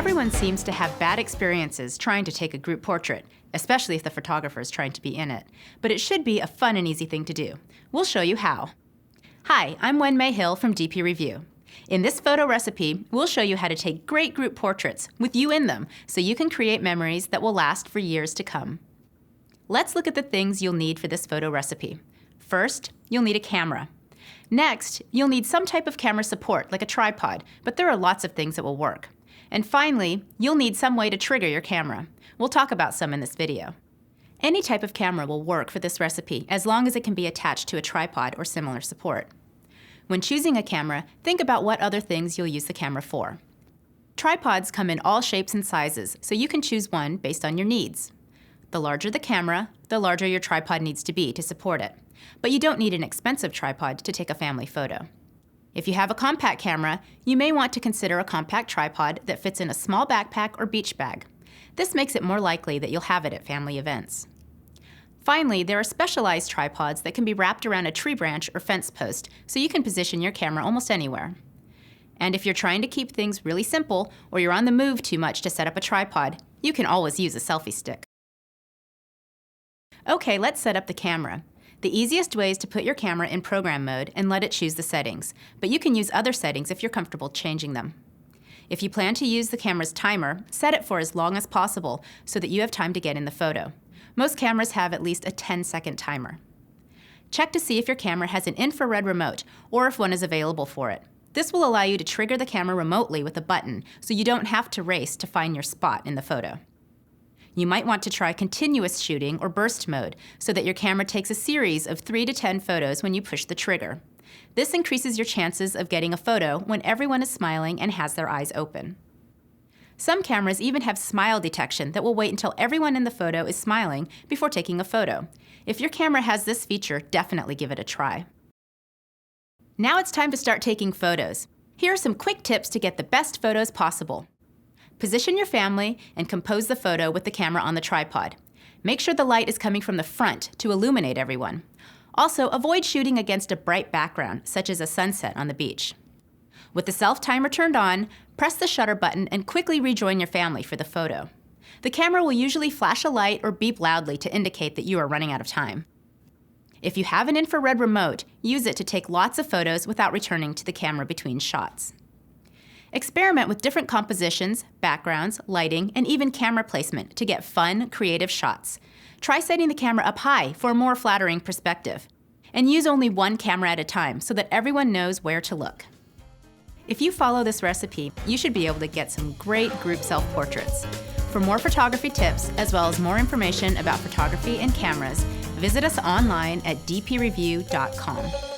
Everyone seems to have bad experiences trying to take a group portrait, especially if the photographer is trying to be in it. But it should be a fun and easy thing to do. We'll show you how. Hi, I'm Wen-Mei Hill from DP Review. In this photo recipe, we'll show you how to take great group portraits with you in them so you can create memories that will last for years to come. Let's look at the things you'll need for this photo recipe. First, you'll need a camera. Next, you'll need some type of camera support, like a tripod, but there are lots of things that will work. And finally, you'll need some way to trigger your camera. We'll talk about some in this video. Any type of camera will work for this recipe as long as it can be attached to a tripod or similar support. When choosing a camera, think about what other things you'll use the camera for. Tripods come in all shapes and sizes, so you can choose one based on your needs. The larger the camera, the larger your tripod needs to be to support it. But you don't need an expensive tripod to take a family photo. If you have a compact camera, you may want to consider a compact tripod that fits in a small backpack or beach bag. This makes it more likely that you'll have it at family events. Finally, there are specialized tripods that can be wrapped around a tree branch or fence post, so you can position your camera almost anywhere. And if you're trying to keep things really simple, or you're on the move too much to set up a tripod, you can always use a selfie stick. Okay, let's set up the camera. The easiest way is to put your camera in program mode and let it choose the settings, but you can use other settings if you're comfortable changing them. If you plan to use the camera's timer, set it for as long as possible so that you have time to get in the photo. Most cameras have at least a 10-second timer. Check to see if your camera has an infrared remote or if one is available for it. This will allow you to trigger the camera remotely with a button so you don't have to race to find your spot in the photo. You might want to try continuous shooting or burst mode so that your camera takes a series of 3 to 10 photos when you push the trigger. This increases your chances of getting a photo when everyone is smiling and has their eyes open. Some cameras even have smile detection that will wait until everyone in the photo is smiling before taking a photo. If your camera has this feature, definitely give it a try. Now it's time to start taking photos. Here are some quick tips to get the best photos possible. Position your family and compose the photo with the camera on the tripod. Make sure the light is coming from the front to illuminate everyone. Also, avoid shooting against a bright background, such as a sunset on the beach. With the self-timer turned on, press the shutter button and quickly rejoin your family for the photo. The camera will usually flash a light or beep loudly to indicate that you are running out of time. If you have an infrared remote, use it to take lots of photos without returning to the camera between shots. Experiment with different compositions, backgrounds, lighting, and even camera placement to get fun, creative shots. Try setting the camera up high for a more flattering perspective. And use only one camera at a time so that everyone knows where to look. If you follow this recipe, you should be able to get some great group self-portraits. For more photography tips, as well as more information about photography and cameras, visit us online at dpreview.com.